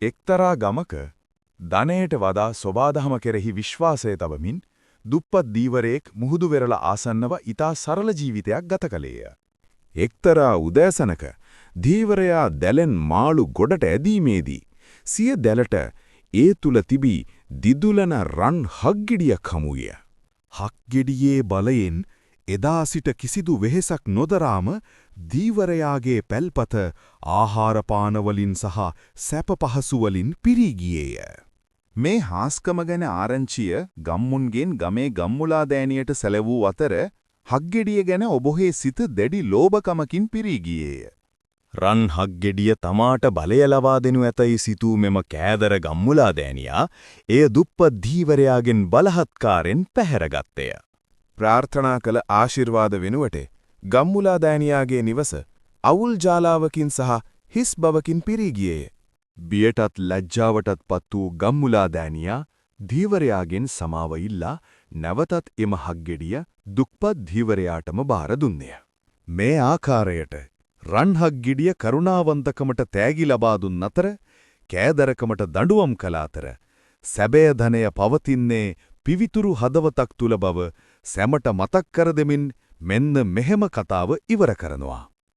එක්තරා ගමක ධනයට වඩා සොබාදහම කෙරෙහි විශ්වාසය තබමින් දුප්පත් දීවරයෙක් මුහුදු වෙරළ ආසන්නව ඊතා සරල ජීවිතයක් ගත කළේය. එක්තරා උදෑසනක දීවරයා දැලෙන් මාළු ගොඩට ඇදීමේදී සිය දැලට ඒ තුල තිබී දිදුලන රන් හක්ගෙඩියක් හමු විය. හක්ගෙඩියේ බලයෙන් එදා සිට කිසිදු වෙහෙසක් නොදරාම දීවරයාගේ පැල්පත ආහාර පාන වලින් සහ සැප පහසු වලින් පිරී ගියේය. මේ හාස්කම ගැන ආරංචිය ගම්මුන්ගෙන් ගමේ ගම්මුලා දෑනියට සැලවූ අතර හක්ගෙඩිය ගැන ඔබගේ සිත දැඩි ලෝභකමකින් පිරී ගියේය. රන් හක්ගෙඩිය තමාට බලය ලබා දෙනු ඇතයි සිතූ මෙම කෑදර ගම්මුලා දෑනියා එය දුප්පත් දීවරයාගෙන් බලහත්කාරෙන් පැහැරගත්තේය. ප්‍රාර්ථනා කළ ආශිර්වාද වෙනුවට ගම්මුලා දෑනියාගේ නිවස අවුල් ජාලාවකින් සහ හිස් බවකින් පිරී ගියේය. බියටත් ලැජ්ජාවටත් පත් වූ ගම්මුලා දෑනියා දීවරයාගෙන් සමාව ඉල්ලා නැවතත් එම හක්ගෙඩිය දුප්පත් දීවරයාටම බාර දුන්නේය. මේ ආකාරයට රන් හක්ගෙඩිය කරුණාවන්තකමට තෑගි ලබා දුන් අතර කෑදරකමට දඬුවම් කළ අතර සැබෑ ධනය පවතින්නේ පිවිතුරු හදවතක් තුල බව සැමට මතක් කර දෙමින් මෙන්න මෙහෙම කතාව ඉවර කරනවා.